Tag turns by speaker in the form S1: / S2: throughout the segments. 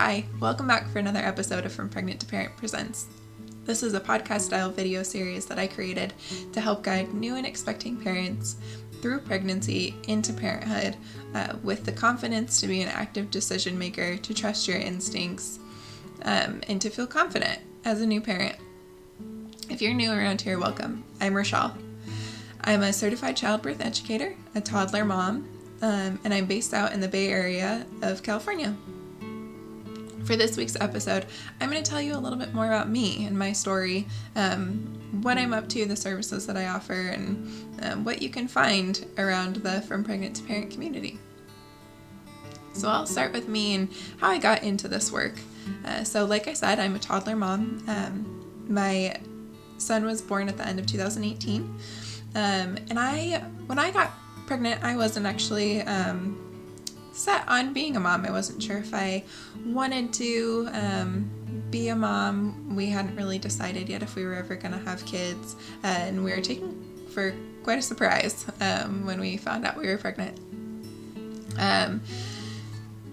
S1: Hi, welcome back for another episode of From Pregnant to Parent Presents. This is a podcast-style video series that I created to help guide new and expecting parents through pregnancy into parenthood with the confidence to be an active decision maker, to trust your instincts, and to feel confident as a new parent. If you're new around here, welcome. I'm Richelle. I'm a certified childbirth educator, a toddler mom, and I'm based out in the Bay Area of California. For this week's episode, I'm going to tell you a little bit more about me and my story, what I'm up to, the services that I offer, and what you can find around the From Pregnant to Parent community. So I'll start with me and how I got into this work. So like I said, I'm a toddler mom. My son was born at the end of 2018. And when I got pregnant, I wasn't actually set on being a mom. I wasn't sure if I wanted to be a mom. We hadn't really decided yet if we were ever going to have kids, and we were taken for quite a surprise when we found out we were pregnant.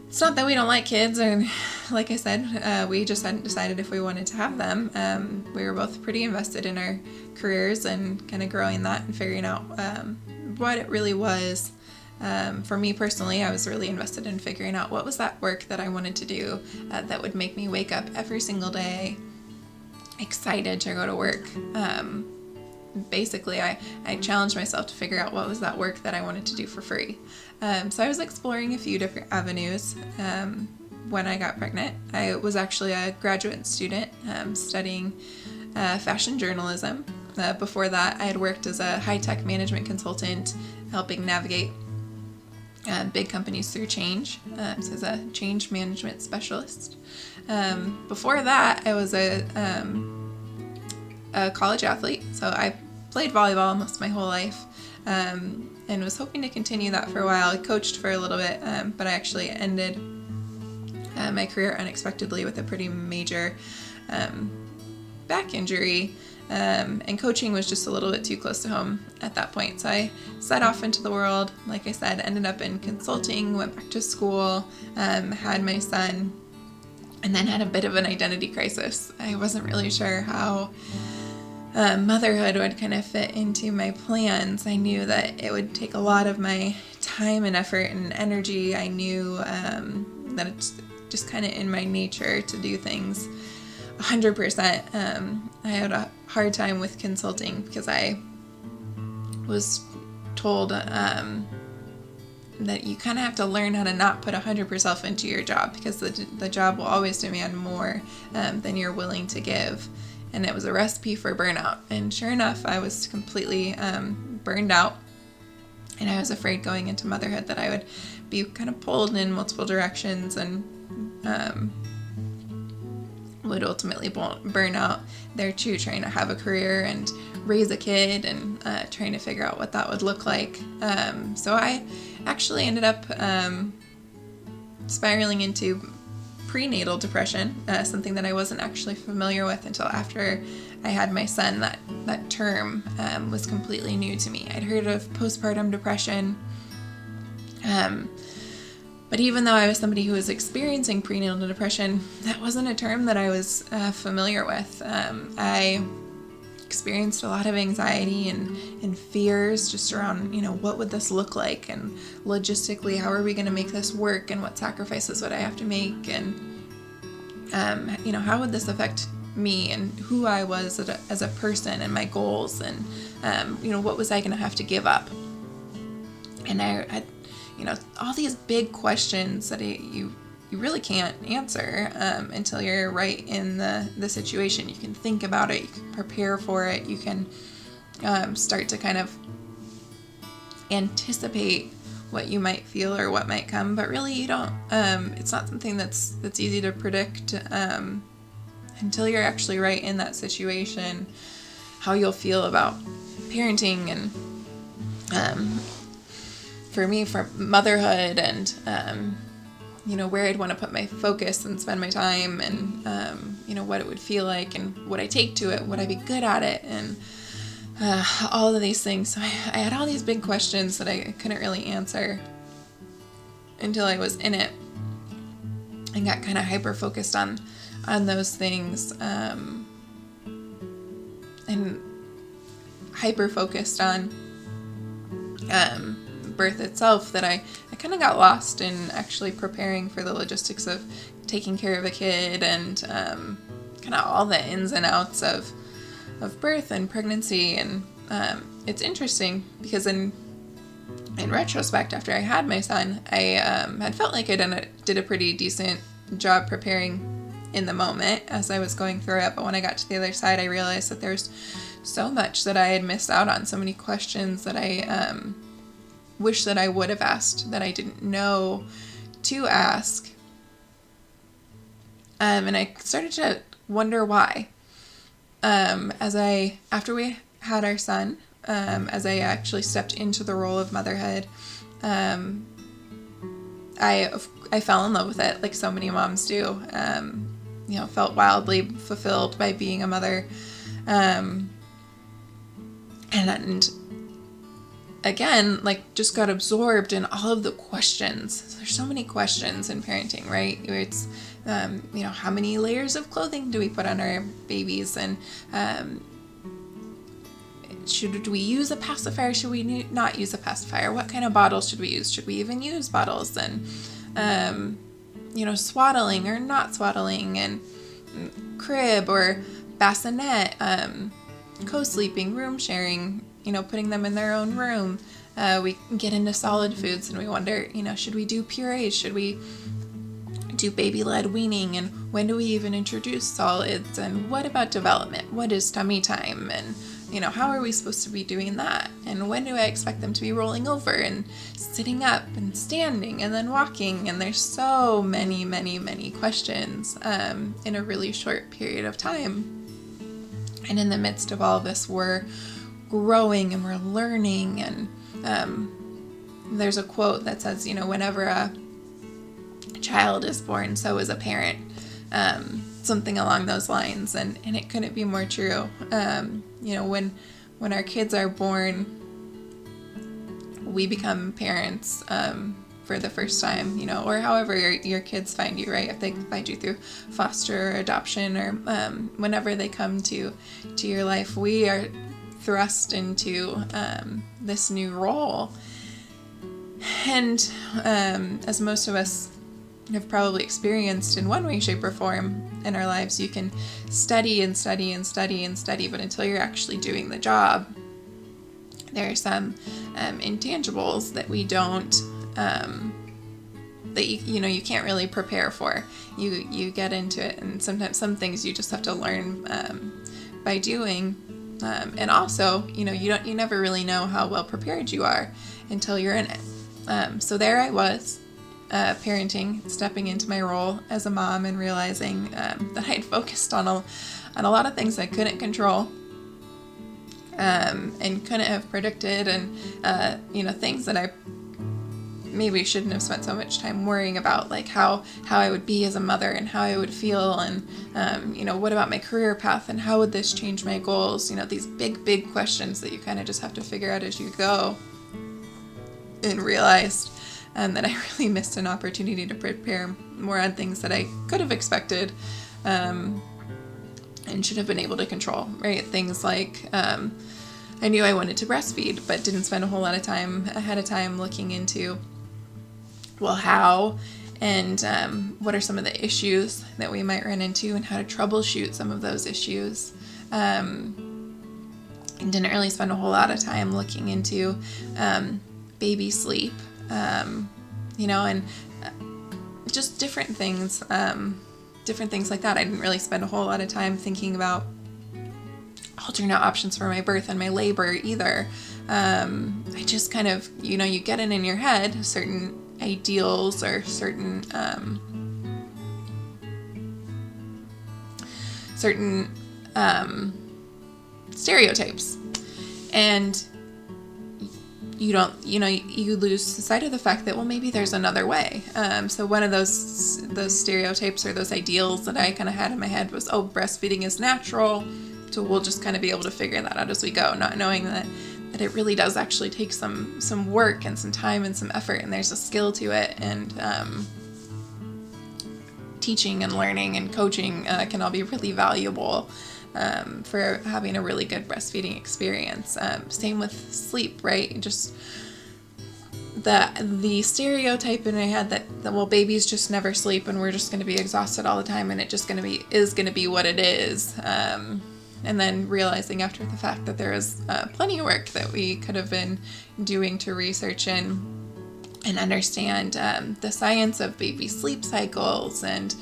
S1: It's not that we don't like kids, or like I said, we just hadn't decided if we wanted to have them. We were both pretty invested in our careers and kind of growing that and figuring out what it really was. For me personally, I was really invested in figuring out what was that work that I wanted to do that would make me wake up every single day excited to go to work. Basically, I challenged myself to figure out what was that work that I wanted to do for free. So I was exploring a few different avenues when I got pregnant. I was actually a graduate student studying fashion journalism. Before that, I had worked as a high-tech management consultant, helping navigate big companies through change, so as a change management specialist. Before that, I was a college athlete, so I played volleyball most my whole life, and was hoping to continue that for a while. I coached for a little bit, but I actually ended my career unexpectedly with a pretty major back injury. And coaching was just a little bit too close to home at that point. So I set off into the world. Like I said, ended up in consulting, went back to school, had my son, and then had a bit of an identity crisis. I wasn't really sure how motherhood would kind of fit into my plans. I knew that it would take a lot of my time and effort and energy. I knew that it's just kind of in my nature to do things 100%. I had a hard time with consulting because I was told that you kind of have to learn how to not put 100% into your job, because the job will always demand more than you're willing to give. And it was a recipe for burnout. And sure enough, I was completely burned out. And I was afraid going into motherhood that I would be kind of pulled in multiple directions and would ultimately burn out there too, trying to have a career and raise a kid and trying to figure out what that would look like. So I actually ended up spiraling into prenatal depression, something that I wasn't actually familiar with until after I had my son. That term was completely new to me. I'd heard of postpartum depression, but even though I was somebody who was experiencing prenatal depression, that wasn't a term that I was familiar with. I experienced a lot of anxiety and fears just around, what would this look like? And logistically, how are we going to make this work? And what sacrifices would I have to make? And, how would this affect me and who I was as a person and my goals? And, what was I going to have to give up? And I had all these big questions that you really can't answer until you're right in the situation. You can think about it, you can prepare for it, you can start to kind of anticipate what you might feel or what might come, but really you don't. It's not something that's easy to predict until you're actually right in that situation, how you'll feel about parenting and for me, for motherhood and, where I'd want to put my focus and spend my time and, what it would feel like and would I take to it? Would I be good at it? And all of these things. So I had all these big questions that I couldn't really answer until I was in it. and got kind of hyper focused on those things, and hyper focused on birth itself, that I kind of got lost in actually preparing for the logistics of taking care of a kid, and kind of all the ins and outs of birth and pregnancy. And it's interesting because in retrospect, after I had my son, I had felt like I did a pretty decent job preparing in the moment as I was going through it. But when I got to the other side, I realized that there's so much that I had missed out on, so many questions that I wish that I would have asked, that I didn't know to ask. And I started to wonder why. After we had our son, as I actually stepped into the role of motherhood, I fell in love with it, like so many moms do. Felt wildly fulfilled by being a mother. And again, like, just got absorbed in all of the questions. There's so many questions in parenting, right? It's, how many layers of clothing do we put on our babies? And should we use a pacifier? Should we not use a pacifier? What kind of bottles should we use? Should we even use bottles? And, swaddling or not swaddling, and crib or bassinet, co-sleeping, room sharing, putting them in their own room. We get into solid foods and we wonder, should we do purees? Should we do baby-led weaning? And when do we even introduce solids? And what about development? What is tummy time? And, how are we supposed to be doing that? And when do I expect them to be rolling over and sitting up and standing and then walking? And there's so many, many, many questions in a really short period of time. And in the midst of all of this, we're growing and we're learning. And there's a quote that says, whenever a child is born, so is a parent. Something along those lines. And it couldn't be more true. When our kids are born, we become parents for the first time, or however your kids find you, right? If they find you through foster or adoption, or whenever they come to your life, we are thrust into this new role. And as most of us have probably experienced in one way, shape, or form in our lives, you can study and study and study and study, but until you're actually doing the job, there are some intangibles that we don't, that you can't really prepare for. You get into it, and sometimes some things you just have to learn by doing. And also, you never really know how well prepared you are until you're in it. So there I was, parenting, stepping into my role as a mom, and realizing that I had focused on a lot of things I couldn't control, and couldn't have predicted, and things that I maybe shouldn't have spent so much time worrying about, like how I would be as a mother and how I would feel, and what about my career path, and how would this change my goals? These big questions that you kind of just have to figure out as you go. And realized that I really missed an opportunity to prepare more on things that I could have expected and should have been able to control, right? Things like I knew I wanted to breastfeed, but didn't spend a whole lot of time ahead of time looking into, well, how, and what are some of the issues that we might run into, and how to troubleshoot some of those issues. And didn't really spend a whole lot of time looking into baby sleep, and just different things like that. I didn't really spend a whole lot of time thinking about alternate options for my birth and my labor either. I just kind of, you get in your head certain ideals or certain stereotypes, and you lose sight of the fact that, well, maybe there's another way. So one of those stereotypes or those ideals that I kind of had in my head was, oh, breastfeeding is natural, so we'll just kind of be able to figure that out as we go, not knowing that it really does actually take some work and some time and some effort, and there's a skill to it. And teaching and learning and coaching can all be really valuable for having a really good breastfeeding experience. Same with sleep, right? Just the stereotype in my head that well, babies just never sleep and we're just going to be exhausted all the time and it just going to be what it is. And then realizing after the fact that there is plenty of work that we could have been doing to research and understand the science of baby sleep cycles and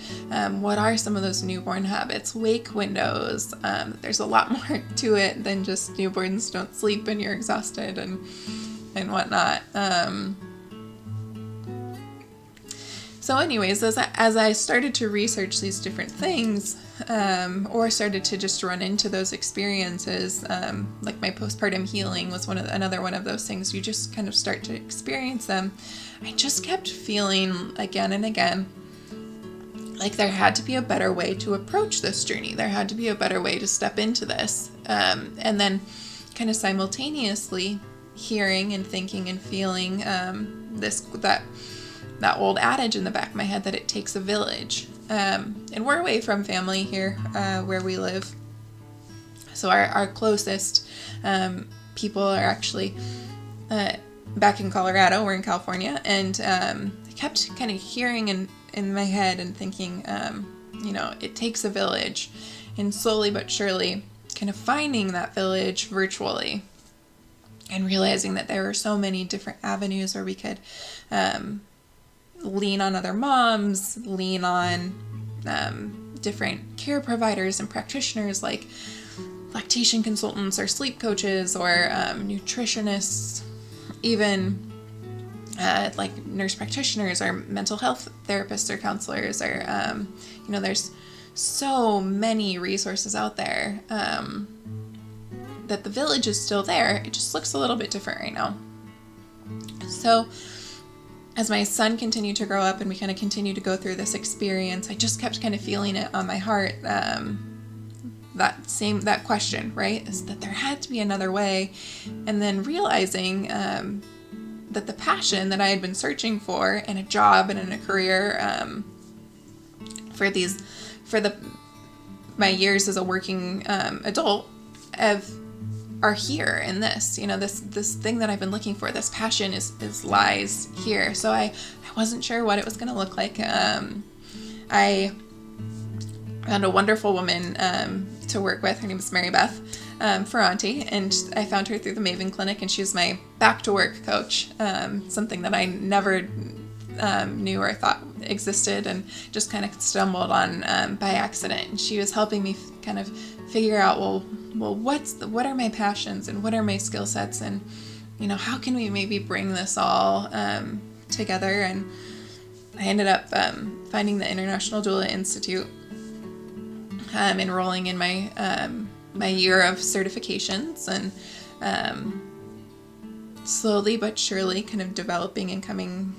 S1: what are some of those newborn habits, wake windows. There's a lot more to it than just newborns don't sleep and you're exhausted and whatnot. So anyways, as I started to research these different things, or started to just run into those experiences, like my postpartum healing was another one of those things. You just kind of start to experience them. I just kept feeling again and again like there had to be a better way to approach this journey. There had to be a better way to step into this. And then kind of simultaneously hearing and thinking and feeling that old adage in the back of my head that it takes a village. And we're away from family here where we live. So our closest people are actually back in Colorado. We're in California. And I kept kind of hearing in my head and thinking, it takes a village. And slowly but surely kind of finding that village virtually. And realizing that there were so many different avenues where we could lean on other moms, lean on different care providers and practitioners like lactation consultants or sleep coaches or nutritionists, even like nurse practitioners or mental health therapists or counselors or, there's so many resources out there that the village is still there. It just looks a little bit different right now. So as my son continued to grow up and we kind of continued to go through this experience, I just kept kind of feeling it on my heart, that question, right? Is that there had to be another way. And then realizing that the passion that I had been searching for in a job and in a career my years as a working adult are here in this, this thing that I've been looking for, this passion lies here. So I wasn't sure what it was going to look like. I found a wonderful woman to work with. Her name is Mary Beth Ferranti, and I found her through the Maven Clinic, and she's my back to work coach, something that I never knew or thought existed and just kind of stumbled on by accident. And she was helping me kind of figure out, well, what are my passions and what are my skill sets, and how can we maybe bring this all together. And I ended up finding the International Doula Institute, enrolling in my year of certifications, and slowly but surely kind of developing and coming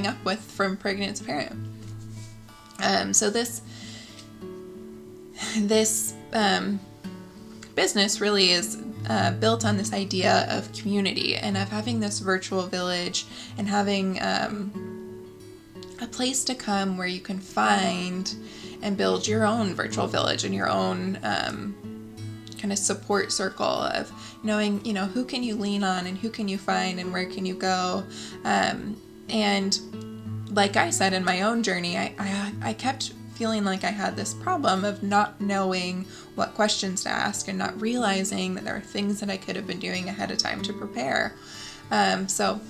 S1: up with From Pregnant to Parent. So this business really is built on this idea of community and of having this virtual village and having a place to come where you can find and build your own virtual village and your own kind of support circle of knowing, who can you lean on and who can you find and where can you go. And like I said, in my own journey, I kept feeling like I had this problem of not knowing what questions to ask and not realizing that there are things that I could have been doing ahead of time to prepare. So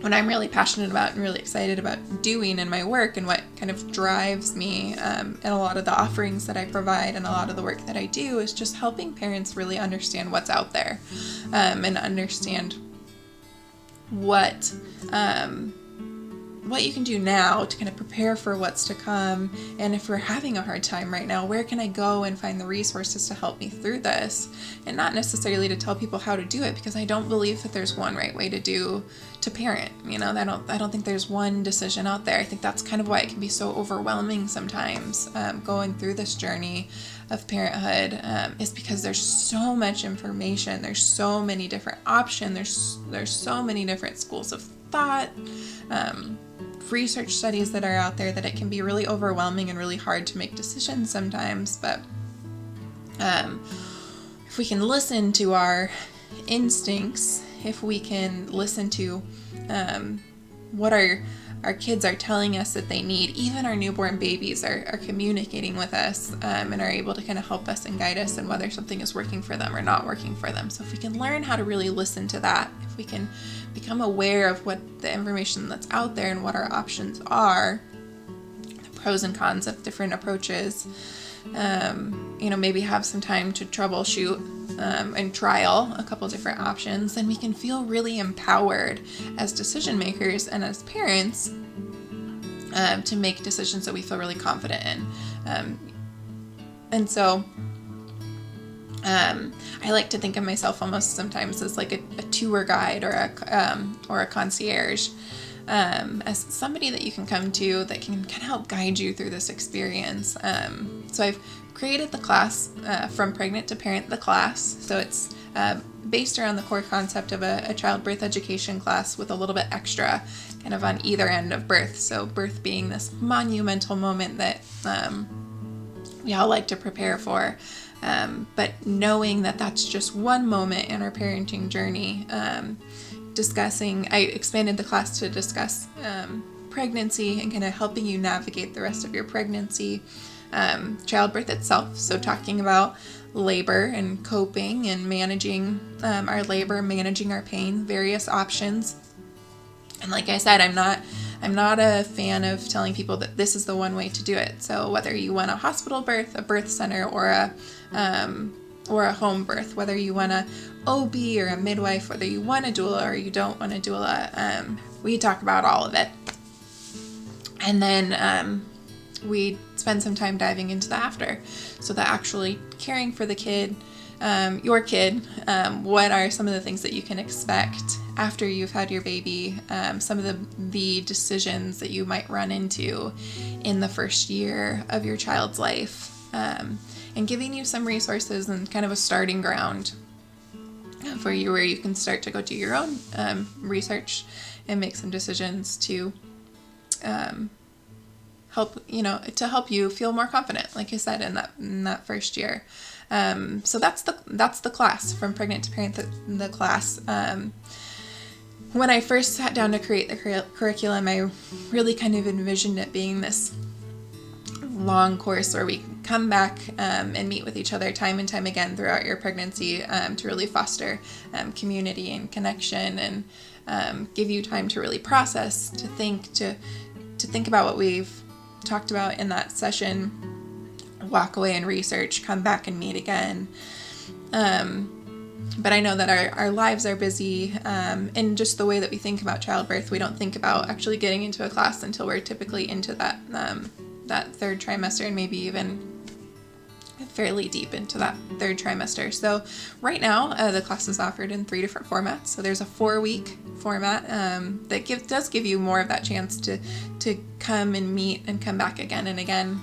S1: what I'm really passionate about and really excited about doing in my work and what kind of drives me and a lot of the offerings that I provide and a lot of the work that I do is just helping parents really understand what's out there and understand what you can do now to kind of prepare for what's to come. And if we're having a hard time right now, where can I go and find the resources to help me through this? And not necessarily to tell people how to do it, because I don't believe that there's one right way to parent. I don't think there's one decision out there. I think that's kind of why it can be so overwhelming sometimes going through this journey of parenthood, is because there's so much information. There's so many different options. There's so many different schools of thought, research studies that are out there, that it can be really overwhelming and really hard to make decisions sometimes. But if we can listen to our instincts, if we can listen to what our kids are telling us that they need, even our newborn babies are communicating with us and are able to kind of help us and guide us in whether something is working for them or not working for them. So if we can learn how to really listen to that, if we can become aware of what the information that's out there and what our options are, the pros and cons of different approaches, maybe have some time to troubleshoot and trial a couple different options, then we can feel really empowered as decision makers and as parents to make decisions that we feel really confident in. And so I like to think of myself almost sometimes as like a tour guide or a concierge, as somebody that you can come to that can kind of help guide you through this experience. So I've created the class, From Pregnant to Parent, the class. So it's based around the core concept of a childbirth education class with a little bit extra kind of on either end of birth. So birth being this monumental moment that we all like to prepare for. But knowing that that's just one moment in our parenting journey, I expanded the class to discuss pregnancy and kind of helping you navigate the rest of your pregnancy, childbirth itself. So talking about labor and coping and managing our labor, managing our pain, various options. And like I said, I'm not a fan of telling people that this is the one way to do it. So whether you want a hospital birth, a birth center, or a home birth, whether you want a OB or a midwife, whether you want a doula or you don't want a doula, we talk about all of it. And then we spend some time diving into the after. So the actually caring for the kid, your kid, what are some of the things that you can expect after you've had your baby, some of the decisions that you might run into in the first year of your child's life, and giving you some resources and kind of a starting ground for you where you can start to go do your own research and make some decisions to help you feel more confident, like I said, in that first year. So that's the class, From Pregnant to Parent, the class. When I first sat down to create the curriculum, I really kind of envisioned it being this long course where we come back and meet with each other time and time again throughout your pregnancy to really foster community and connection, and give you time to really process, to think about what we've talked about in that session, walk away and research, come back and meet again. But I know that our lives are busy, and just the way that we think about childbirth, we don't think about actually getting into a class until we're typically into that third trimester, and maybe even fairly deep into that third trimester. So right now, the class is offered in 3 different formats. So there's a 4-week format that does give you more of that chance to come and meet and come back again and again,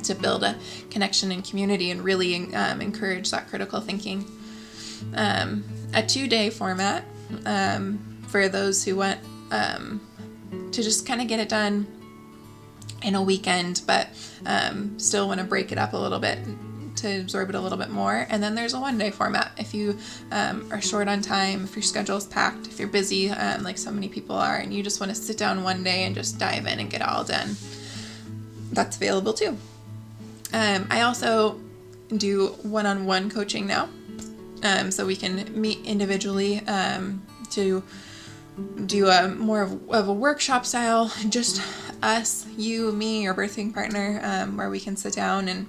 S1: to build a connection and community and really encourage that critical thinking. A 2-day format for those who want to just kind of get it done in a weekend, but still want to break it up a little bit to absorb it a little bit more. And then there's a 1-day format if you are short on time, if your schedule's packed, if you're busy, like so many people are, and you just want to sit down one day and just dive in and get it all done. That's available too. I also do one-on-one coaching now, so we can meet individually to do a more of a workshop style, just us, you, me, your birthing partner, where we can sit down and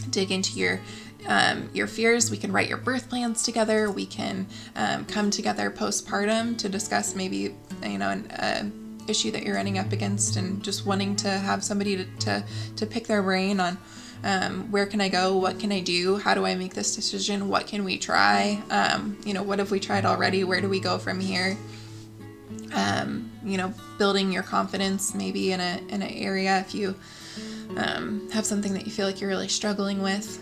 S1: dig into your fears. We can write your birth plans together. We can come together postpartum to discuss maybe an issue that you're running up against, and just wanting to have somebody to pick their brain on where can I go, what can I do, how do I make this decision, what can we try, what have we tried already, where do we go from here, building your confidence maybe in an area if you have something that you feel like you're really struggling with.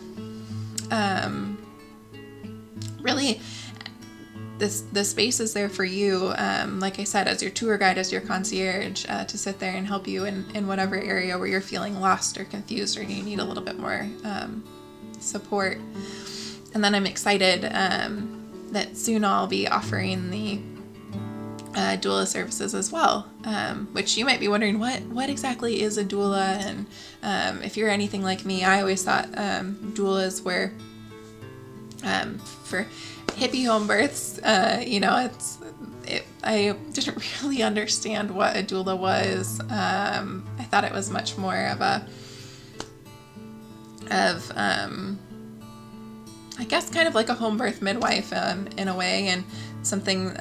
S1: Really the space is there for you, like I said, as your tour guide, as your concierge, to sit there and help you in whatever area where you're feeling lost or confused or you need a little bit more support. And then I'm excited that soon I'll be offering the doula services as well, which you might be wondering, what exactly is a doula? And if you're anything like me, I always thought doulas were for hippie home births. I didn't really understand what a doula was. I thought it was much more of I guess kind of like a home birth midwife in a way, and something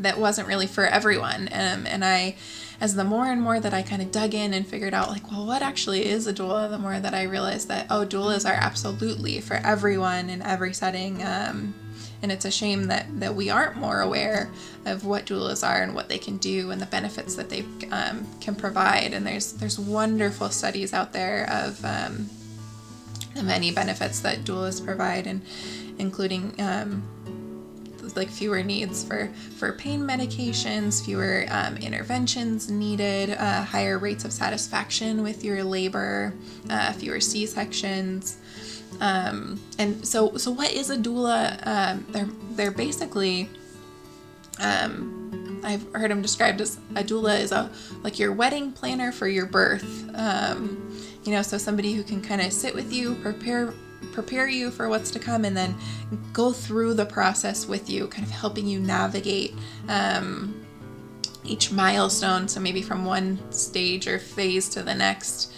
S1: that wasn't really for everyone. And I, as the more and more that I kind of dug in and figured out, like, well, what actually is a doula, the more that I realized that, doulas are absolutely for everyone in every setting. And it's a shame that we aren't more aware of what doulas are and what they can do and the benefits that they can provide. And there's wonderful studies out there of the many benefits that doulas provide, and including like fewer needs for pain medications, fewer interventions needed, higher rates of satisfaction with your labor, fewer C-sections. And so what is a doula? They're basically, I've heard them described as, a doula is like your wedding planner for your birth. So somebody who can kind of sit with you, prepare you for what's to come, and then go through the process with you, kind of helping you navigate each milestone. So maybe from one stage or phase to the next,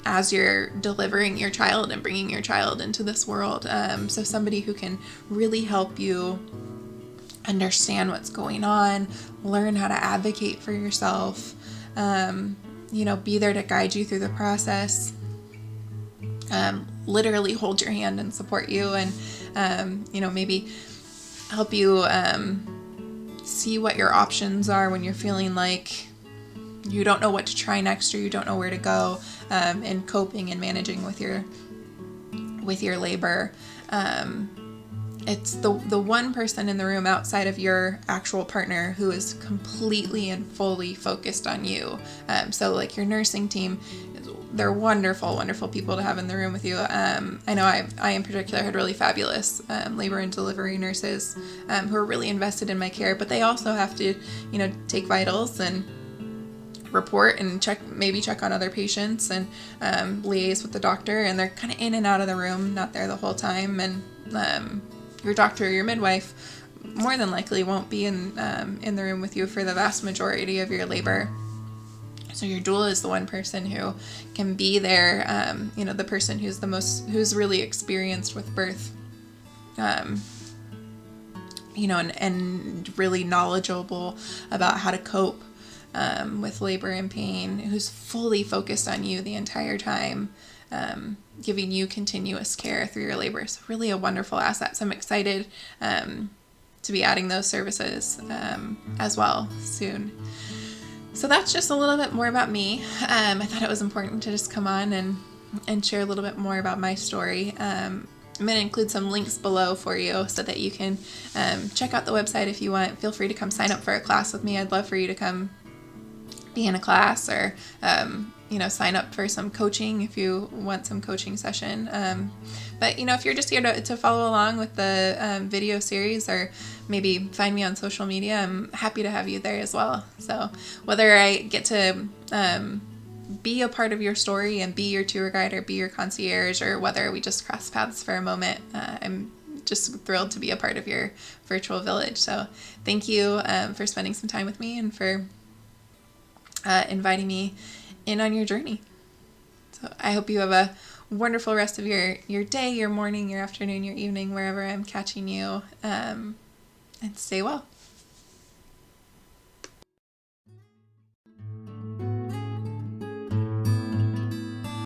S1: as you're delivering your child and bringing your child into this world. So somebody who can really help you understand what's going on, learn how to advocate for yourself, be there to guide you through the process, literally hold your hand and support you, and maybe help you see what your options are when you're feeling like you don't know what to try next, or you don't know where to go, in coping and managing with your labor. It's the one person in the room outside of your actual partner who is completely and fully focused on you. So like your nursing team, they're wonderful, wonderful people to have in the room with you. I know I in particular had really fabulous labor and delivery nurses who are really invested in my care, but they also have to, take vitals and report and check on other patients and liaise with the doctor, and they're kind of in and out of the room, not there the whole time. And your doctor or your midwife more than likely won't be in the room with you for the vast majority of your labor. So your doula is the one person who can be there, the person who's really experienced with birth, and really knowledgeable about how to cope with labor and pain, who's fully focused on you the entire time, giving you continuous care through your labor. So really a wonderful asset. So I'm excited to be adding those services as well soon. So that's just a little bit more about me. I thought it was important to just come on and share a little bit more about my story. I'm going to include some links below for you so that you can check out the website if you want. Feel free to come sign up for a class with me. I'd love for you to come be in a class, or sign up for some coaching if you want some coaching session. But if you're just here to follow along with the video series, or maybe find me on social media, I'm happy to have you there as well. So whether I get to be a part of your story and be your tour guide or be your concierge, or whether we just cross paths for a moment, I'm just thrilled to be a part of your virtual village. So thank you for spending some time with me and for inviting me in on your journey. So I hope you have a wonderful rest of your day, your morning, your afternoon, your evening, wherever I'm catching you, and stay well.